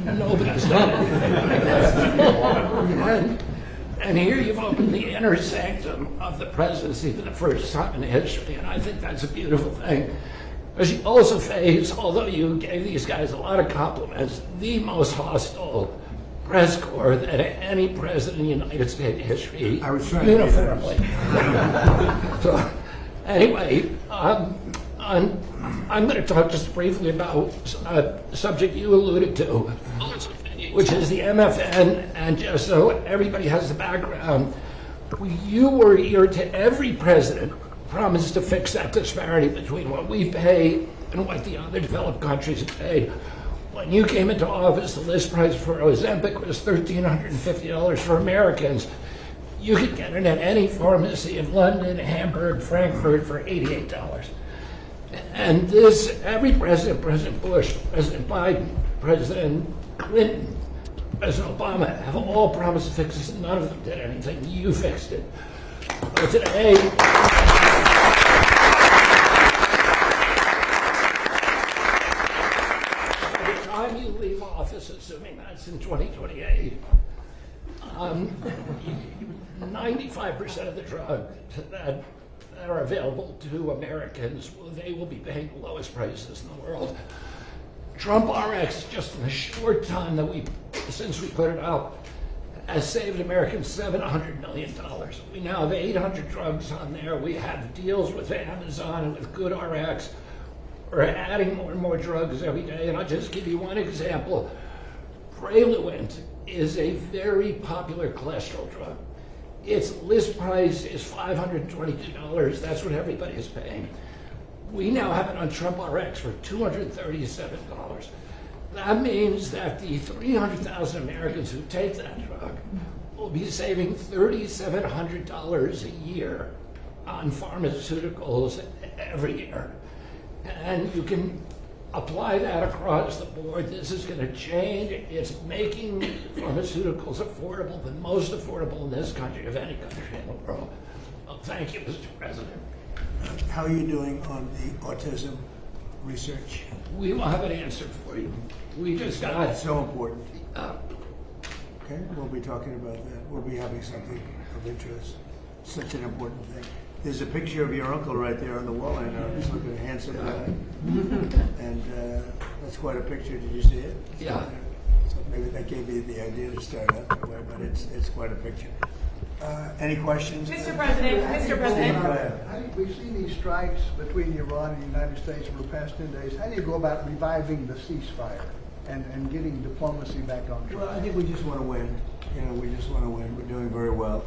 Nobody's done it. And here you've opened the inner sanctum of the presidency for the first time in history, and I think that's a beautiful thing. Because you also face, although you gave these guys a lot of compliments, the most hostile press corps that any president in United States history uniformly. So, anyway, I'm going to talk just briefly about a subject you alluded to, which is the MFN, and just so everybody has the background, you were here to every president promised to fix that disparity between what we pay and what the other developed countries have paid. When you came into office, the list price for Ozempic was $1,350 for Americans. You could get it at any pharmacy in London, Hamburg, Frankfurt for $88. And this, every president, President Bush, President Biden, President Clinton, President Obama, have all promised to fix this, and none of them did anything. You fixed it. But today, by the time you leave office, assuming that's in 2028, 95% of the drugs that are available to Americans, they will be paying the lowest prices in the world. Trump RX, just in the short time that since we put it out, has saved Americans $700 million. We now have 800 drugs on there. We have deals with Amazon and with GoodRx. We're adding more and more drugs every day. And I'll just give you one example. Praluent is a very popular cholesterol drug. Its list price is $522. That's what everybody is paying. We now have it on Trump RX for $237. That means that the 300,000 Americans who take that drug will be saving $3,700 a year on pharmaceuticals every year. And you can apply that across the board. This is going to change. It's making pharmaceuticals affordable, the most affordable in this country of any country in the world. Well, thank you, Mr. President. How are you doing on the autism research? We will have an answer for you. We just got That's so important. Okay, we'll be talking about that. We'll be having something of interest. Such an important thing. There's a picture of your uncle right there on the wall. I know he's looking handsome guy, and that's quite a picture. Did you see it? Yeah. So maybe that gave you the idea to start out that way, but it's quite a picture. Any questions? Mr. President, Mr. President. Go ahead. We've seen these strikes between Iran and the United States over the past 10 days. How do you go about reviving the ceasefire and getting diplomacy back on track? Well, I think we just want to win. We just want to win. We're doing very well.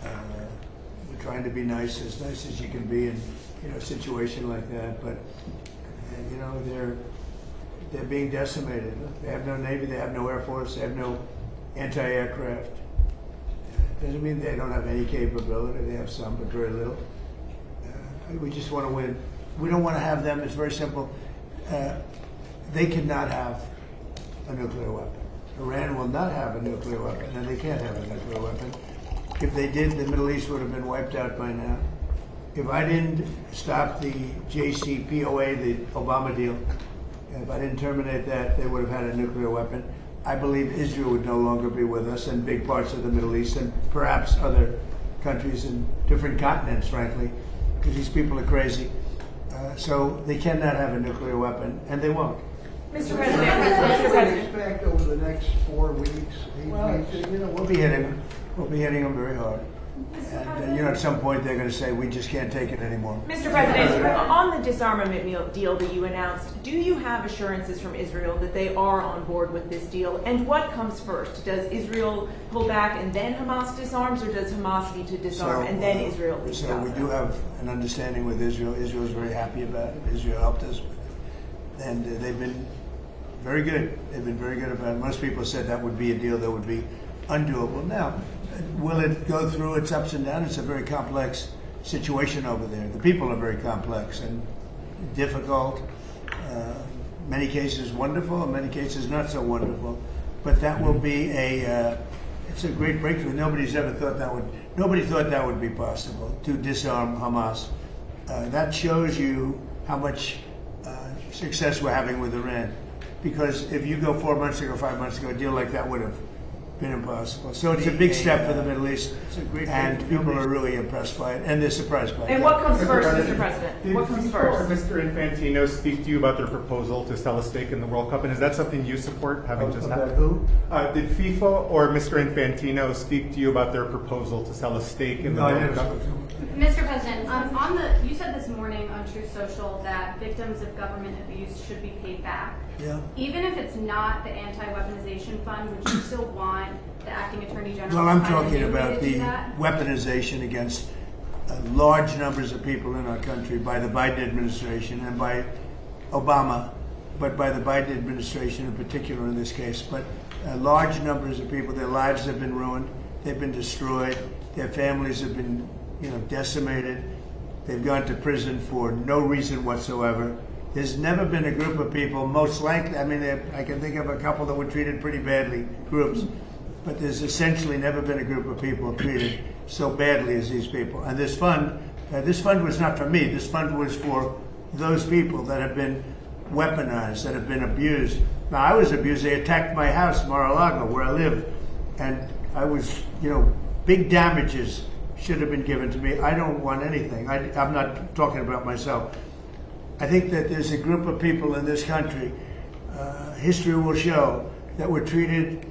We're trying to be nice as you can be in a situation like that. But they're being decimated. They have no Navy. They have no Air Force. They have no anti-aircraft. Doesn't mean they don't have any capability. They have some, but very little. We just want to win. We don't want to have them. It's very simple. They cannot have a nuclear weapon. Iran will not have a nuclear weapon, and they can't have a nuclear weapon. If they did, the Middle East would have been wiped out by now. If I didn't stop the JCPOA, the Obama deal, if I didn't terminate that, they would have had a nuclear weapon. I believe Israel would no longer be with us, and big parts of the Middle East, and perhaps other countries in different continents, frankly, because these people are crazy. So they cannot have a nuclear weapon, and they won't. Mr. President, What Mr. do you President. expect over the next 4 weeks, 8 Well, weeks? we'll be hitting them. We'll be hitting them very hard. And at some point they're going to say, we just can't take it anymore. Mr. President, on the disarmament deal that you announced, do you have assurances from Israel that they are on board with this deal? And what comes first? Does Israel pull back and then Hamas disarms, or does Hamas need to disarm and then Israel leaves So Gaza? we do have an understanding with Israel. Israel is very happy about it. Israel helped us with it. And they've been very good. They've been very good about it. Most people said that would be a deal that would be undoable. Now, will it go through its ups and downs? It's a very complex situation over there. The people are very complex and difficult. Many cases wonderful, in many cases not so wonderful. But that will be it's a great breakthrough. Nobody thought that would be possible, to disarm Hamas. That shows you how much success we're having with Iran. because if you go 4 months ago, 5 months ago, a deal like that would have been impossible. So it's a big step for the Middle East, and people are really impressed by it, and they're surprised by it. And what comes first, Mr. President? What comes Did first? Mr. Infantino speak to you about their proposal to sell a stake in the World Cup, and is that something you support, having just About happened? who? Did FIFA or Mr. Infantino speak to you about their proposal to sell a stake in the No, I World never Cup? spoke to them. Mr. President, you said this morning on Truth Social that victims of government abuse should be paid back. Yeah. Even if it's not the anti-weaponization fund, would you still want the acting attorney general? Well, I'm to find a talking new way about to do the that? weaponization against large numbers of people in our country by the Biden administration and by Obama, but by the Biden administration in particular in this case. But large numbers of people, their lives have been ruined, they've been destroyed, their families have been, decimated. They've gone to prison for no reason whatsoever. There's never been a group of people, most likely, I can think of a couple that were treated pretty badly, groups, but there's essentially never been a group of people treated so badly as these people. And this fund was not for me. This fund was for those people that have been weaponized, that have been abused. Now, I was abused. They attacked my house, Mar-a-Lago, where I live, and I was, big damages should have been given to me. I don't want anything. I'm not talking about myself. I think that there's a group of people in this country, history will show, that were treated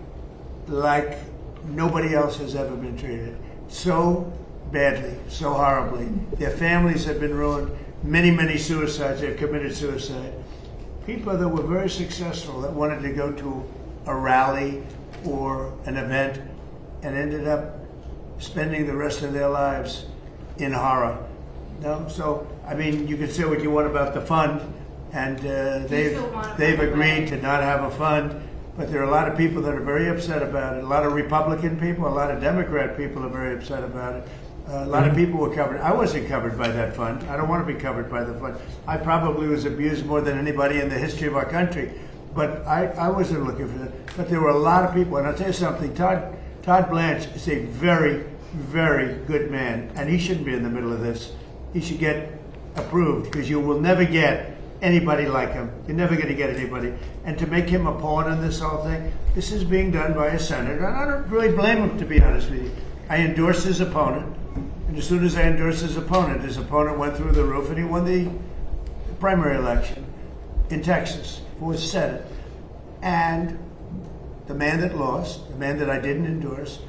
like nobody else has ever been treated. So badly, so horribly. Their families have been ruined. Many, many suicides. They've committed suicide. People that were very successful that wanted to go to a rally or an event and ended up spending the rest of their lives in horror. No, so you can say what you want about the fund, and they've agreed to not have a fund. But there are a lot of people that are very upset about it. A lot of Republican people, a lot of Democrat people are very upset about it. A lot of people were covered. I wasn't covered by that fund. I don't want to be covered by the fund. I probably was abused more than anybody in the history of our country. But I wasn't looking for that. But there were a lot of people. And I'll tell you something, Todd Blanche is a very, very good man. And he shouldn't be in the middle of this. He should get approved, because you will never get anybody like him. You're never going to get anybody. And to make him a pawn in this whole thing, this is being done by a senator. And I don't really blame him, to be honest with you. I endorsed his opponent. And as soon as I endorsed his opponent went through the roof, and he won the primary election in Texas for the Senate. And the man that lost, the man that I didn't endorse,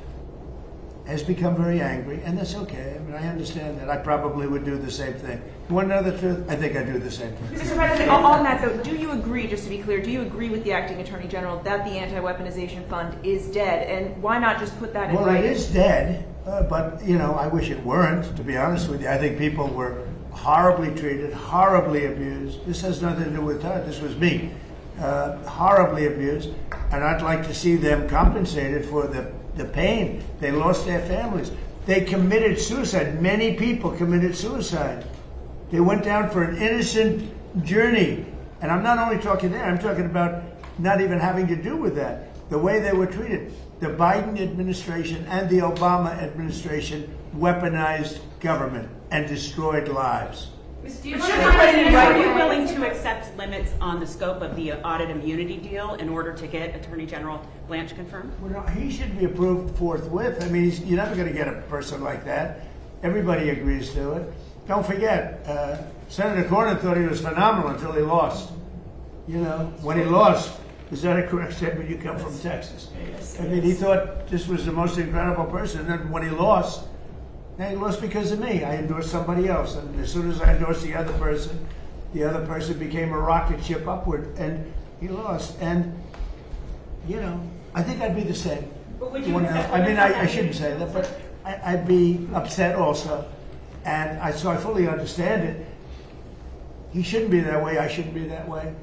has become very angry, and that's okay. I understand that. I probably would do the same thing. You want to know the truth? I think I'd do the same thing. Mr. President, on that though, do you agree, just to be clear, do you agree with the acting attorney general that the anti-weaponization fund is dead? And why not just put that in Well, writing? it is dead, but I wish it weren't, to be honest with you. I think people were horribly treated, horribly abused. This has nothing to do with Todd. This was me. Horribly abused, and I'd like to see them compensated for the pain. They lost their families. They committed suicide. Many people committed suicide. They went down for an innocent journey. And I'm not only talking there, I'm talking about not even having to do with that. The way they were treated. The Biden administration and the Obama administration weaponized government and destroyed lives. Do you But want you're to not putting it are right you away. willing to accept limits on the scope of the audit immunity deal in order to get Attorney General Blanche confirmed? Well, no, he should be approved forthwith. You're never going to get a person like that. Everybody agrees to it. Don't forget, Senator Cornyn thought he was phenomenal until he lost. When he lost, is that a correct statement? You come from Texas. He thought this was the most incredible person. And then when he lost because of me. I endorsed somebody else. And as soon as I endorsed the other person became a rocket ship upward. And he lost. And, I think I'd be the same. But would you accept limits on I that shouldn't say that, but I'd be upset also. And so I fully understand it. He shouldn't be that way. I shouldn't be that way.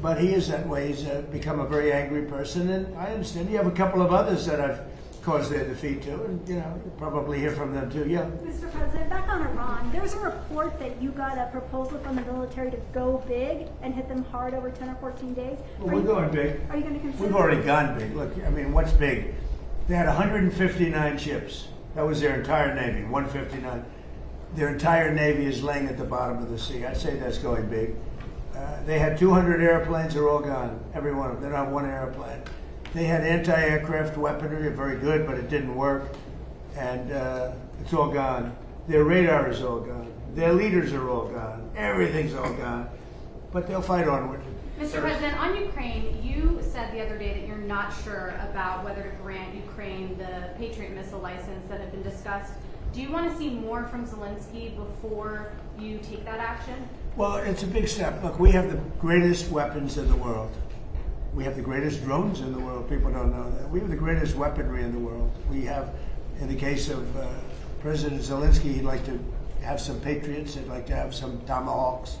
But he is that way. He's become a very angry person. And I understand. You have a couple of others that I've caused their defeat to. And, you'll probably hear from them too. Yeah. Mr. President, back on Iran, there's a report that you got a proposal from the military to go big and hit them hard over 10 or 14 days. Well, we're going big. Are you going to consider? We've already gone big. Look, what's big? They had 159 ships. That was their entire Navy, 159. Their entire Navy is laying at the bottom of the sea. I'd say that's going big. They had 200 airplanes, they're all gone, every one of them. They're not one airplane. They had anti-aircraft weaponry, very good, but it didn't work, and it's all gone. Their radar is all gone. Their leaders are all gone. Everything's all gone. But they'll fight onward. Mr. President, on Ukraine, you said the other day that you're not sure about whether to grant Ukraine the Patriot missile license that had been discussed. Do you want to see more from Zelensky before you take that action? Well, it's a big step. Look, we have the greatest weapons in the world. We have the greatest drones in the world. People don't know that. We have the greatest weaponry in the world. We have, in the case of President Zelensky, he'd like to have some Patriots. He'd like to have some Tomahawks,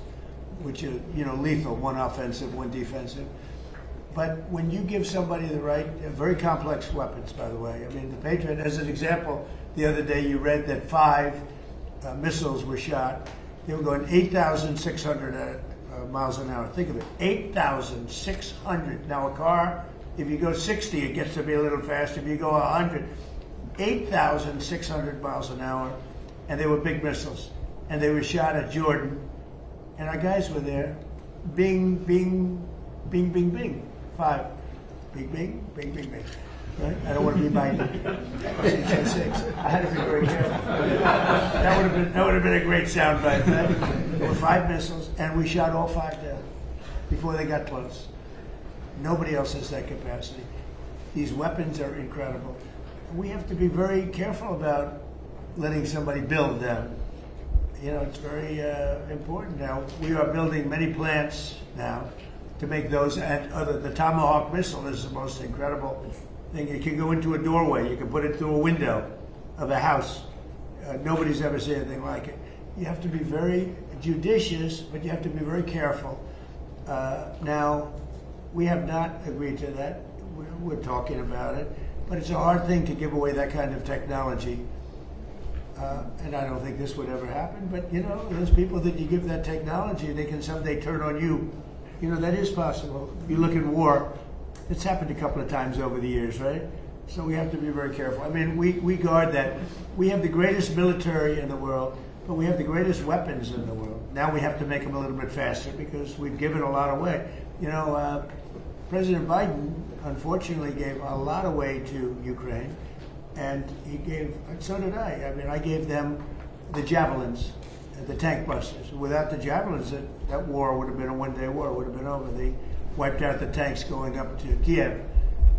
which are, lethal, one offensive, one defensive. But when you give somebody the right, very complex weapons, by the way. I mean, the Patriot, as an example, the other day you read that 5 missiles were shot. They were going 8,600 miles an hour. Think of it, 8,600. Now a car, if you go 60, it gets to be a little faster. If you go 100, 8,600 miles an hour, and they were big missiles. And they were shot at Jordan, and our guys were there. Bing, bing, bing, bing, bing. 5. Bing, bing, bing, bing, bing. Right? I don't want to be minded. 6. I had to be very careful. That would have been a great soundbite. Right? There were 5 missiles, and we shot all 5 down before they got close. Nobody else has that capacity. These weapons are incredible. We have to be very careful about letting somebody build them. It's very important now. We are building many plants now to make those, and the Tomahawk missile is the most incredible thing. It can go into a doorway. You can put it through a window of a house. Nobody's ever seen anything like it. You have to be very judicious, but you have to be very careful. Now, we have not agreed to that. We're talking about it, but it's a hard thing to give away that kind of technology. And I don't think this would ever happen, but those people that you give that technology, they can someday turn on you. That is possible. You look at war, it's happened a couple of times over the years, right? So we have to be very careful. I mean, we guard that. We have the greatest military in the world, but we have the greatest weapons in the world. Now we have to make them a little bit faster because we've given a lot away. President Biden, unfortunately, gave a lot away to Ukraine. And so did I. I mean, I gave them the javelins, the tank busters. Without the javelins, that war would have been a one-day war. It would have been over. They wiped out the tanks going up to Kiev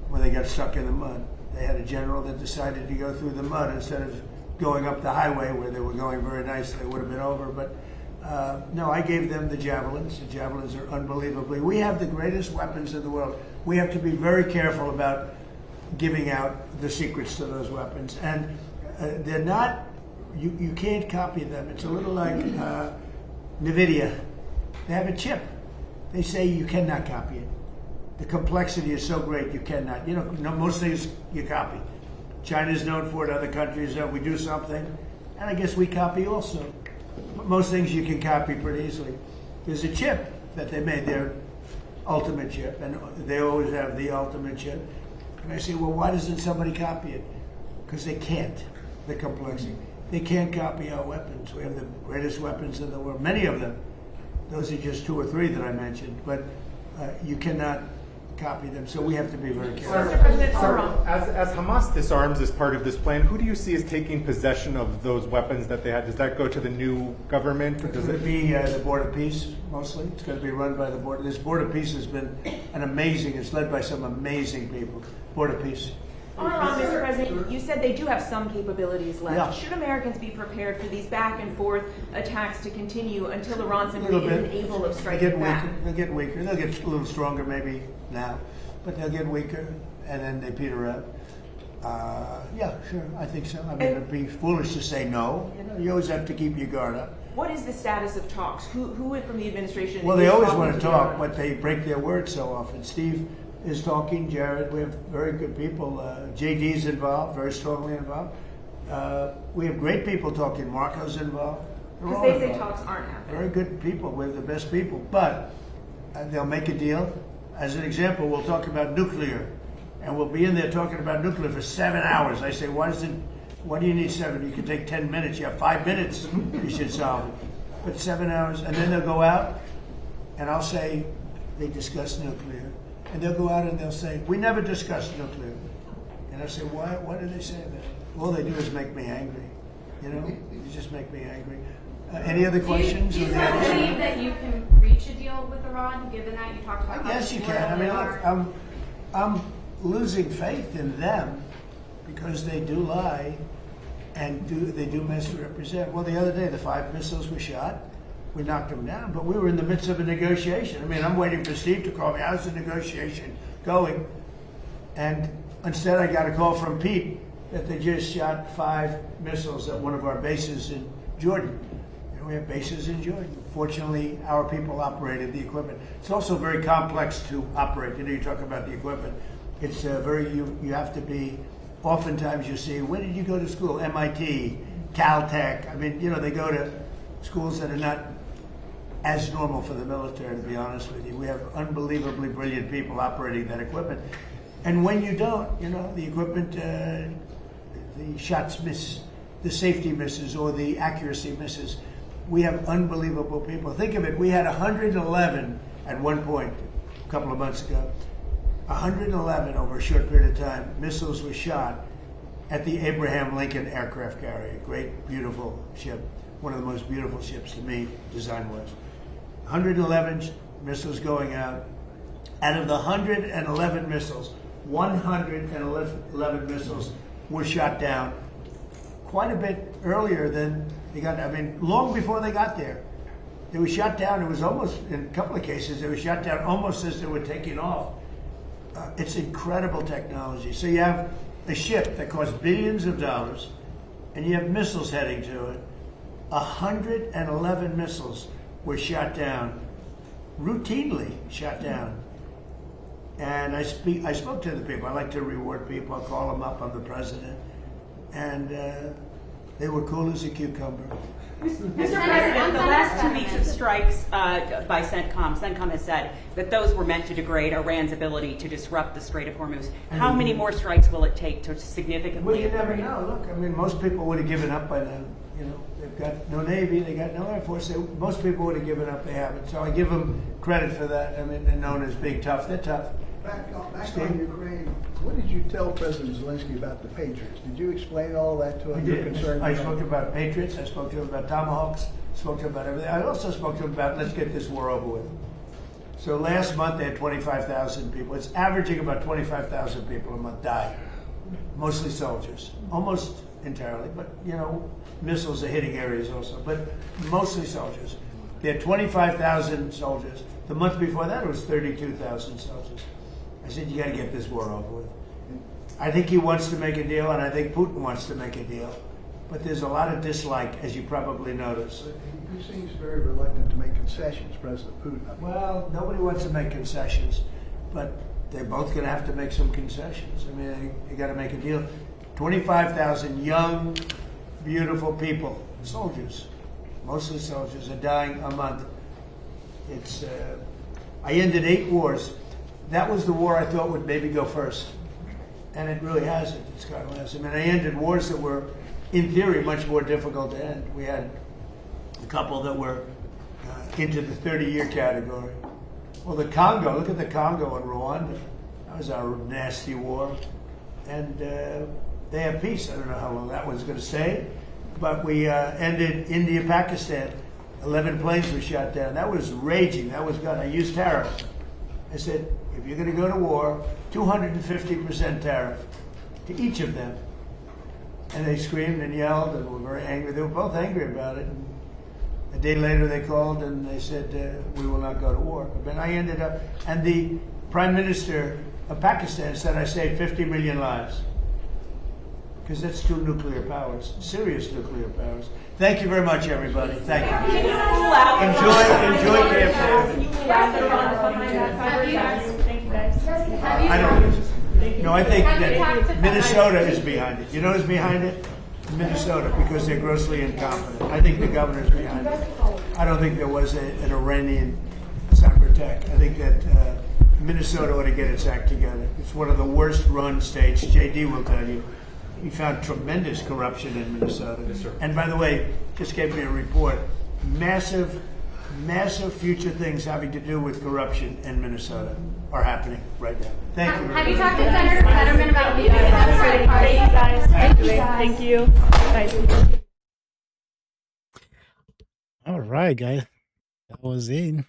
when they got stuck in the mud. They had a general that decided to go through the mud instead of going up the highway where they were going very nicely. It would have been over. But no, I gave them the javelins. The javelins are unbelievably. We have the greatest weapons in the world. We have to be very careful about giving out the secrets to those weapons, and they're not. You can't copy them. It's a little like NVIDIA. They have a chip. They say you cannot copy it. The complexity is so great you cannot. Most things you copy. China's known for it. Other countries, we do something, and I guess we copy also. But most things you can copy pretty easily. There's a chip that they made, their ultimate chip, and they always have the ultimate chip. And I say, well, why doesn't somebody copy it? Because they can't, the complexity. They can't copy our weapons. We have the greatest weapons in the world, many of them. Those are just 2 or 3 that I mentioned, but you cannot copy them, so we have to be very careful. Mr. President, As Hamas disarms as part of this plan, who do you see as taking possession of those weapons that they had? Does that go to the new government? Or It's going to be the Board of Peace, mostly. It's going to be run by the Board. This Board of Peace has been it's led by some amazing people. Board of Peace. Mr. President, you said they do have some capabilities left. Yeah. Should Americans be prepared for these back and forth attacks to continue until Iran simply isn't able of striking back? They'll get weaker. They'll get a little stronger maybe now, but they'll get weaker, and then they peter out. Yeah, sure, I think so. I mean, it'd be foolish to say no. You always have to keep your guard up. What is the status of talks? Who from the administration? Well, they is always talking want to Iran? talk, but they break their word so often. Steve is talking, Jared, we have very good people. JD's involved, very strongly involved. We have great people talking. Marco's involved. Because they say talks aren't happening. Very good people. We have the best people. But they'll make a deal. As an example, we'll talk about nuclear. And we'll be in there talking about nuclear for 7 hours. I say, why do you need 7? You can take 10 minutes. You have 5 minutes. You should solve it. But 7 hours. And then they'll go out and I'll say they discussed nuclear, and they'll go out and they'll say, we never discussed nuclear. And I say, why do they say that? All they do is make me angry. You know, they just make me angry. Any other questions? Do you or still the believe that you can reach a deal with Iran, given that you talked about I guess you can. I mean, look, I'm losing faith in them because they do lie and they do misrepresent. Well, the other day, the 5 missiles were shot. We knocked them down, but we were in the midst of a negotiation. I mean, I'm waiting for Steve to call me. How's the negotiation going? And instead, I got a call from Pete that they just shot 5 missiles at one of our bases in Jordan. And we have bases in Jordan. Fortunately, our people operated the equipment. It's also very complex to operate. You know, you talk about the equipment. It's you have to be, oftentimes you see, where did you go to school? MIT, Caltech. I mean, you know, they go to schools that are not as normal for the military, to be honest with you. We have unbelievably brilliant people operating that equipment. And when you don't, you know, the equipment, the shots miss, the safety misses, or the accuracy misses. We have unbelievable people. Think of it, we had 111 at one point, a couple of months ago. 111 over a short period of time, missiles were shot at the Abraham Lincoln aircraft carrier. Great, beautiful ship. One of the most beautiful ships to me, design-wise. 111 missiles going out. Out of the 111 missiles, 111 missiles were shot down quite a bit earlier than they got. I mean, long before they got there. They were shot down. It was almost, in a couple of cases, they were shot down almost as they were taking off. It's incredible technology. So you have a ship that costs billions of dollars, and you have missiles heading to it. 111 missiles were shot down, routinely shot down. And I spoke to the people. I like to reward people. I call them up. I'm the president. And they were cool as a cucumber. Mr. President, the last 2 weeks of strikes by CENTCOM has said that those were meant to degrade Iran's ability to disrupt the Strait of Hormuz. How many more strikes will it take to significantly? Well, you never know. Look, I mean, most people would have given up by now. You know, they've got no Navy, they got no Air Force. Most people would have given up. They haven't. So I give them credit for that. I mean, they're known as being tough. They're tough. Back on Ukraine, what did you tell President Zelensky about the Patriots? Did you explain all that to him? I did. I spoke about Patriots. I spoke to him about Tomahawks. Spoke to him about everything. I also spoke to him about, let's get this war over with. So last month they had 25,000 people. It's averaging about 25,000 people a month die. Mostly soldiers. Almost entirely. But, you know, missiles are hitting areas also. But mostly soldiers. They had 25,000 soldiers. The month before that it was 32,000 soldiers. I said, you got to get this war over with. I think he wants to make a deal, and I think Putin wants to make a deal. But there's a lot of dislike, as you probably noticed. He seems very reluctant to make concessions, President Putin. Well, nobody wants to make concessions, but they're both going to have to make some concessions. I mean, you got to make a deal. 25,000 young, beautiful people, soldiers, mostly soldiers, are dying a month. It's. I ended 8 wars. That was the war I thought would maybe go first. And it really hasn't. It's gone last. I mean, I ended wars that were, in theory, much more difficult to end. We had a couple that were into the 30-year category. Well, the Congo, look at the Congo and Rwanda. That was our nasty war. And they have peace. I don't know how long that one's going to stay. But we ended India, Pakistan. 11 planes were shot down. That was raging. That was good. I used tariffs. I said, if you're going to go to war, 250% tariff to each of them. And they screamed and yelled and were very angry. They were both angry about it. And a day later they called and they said, we will not go to war. But I ended up, and the Prime Minister of Pakistan said I saved 50 million lives. Because that's 2 nuclear powers, serious nuclear powers. Thank you very much, everybody. Thank you. Enjoy campaign. I don't. No, I think that Minnesota is behind it. You know who's behind it? Minnesota, because they're grossly incompetent. I think the governor's behind it. I don't think there was an Iranian cyber attack. I think that Minnesota ought to get its act together. It's one of the worst run states. JD will tell you. He found tremendous corruption in Minnesota. Yes, sir. And by the way, just gave me a report. Massive massive future things having to do with corruption in Minnesota are happening right now. Thank you. Have you talked to Senator Fetterman about leaving the Democratic Party? Thank you. Bye. All right, guys. That was it.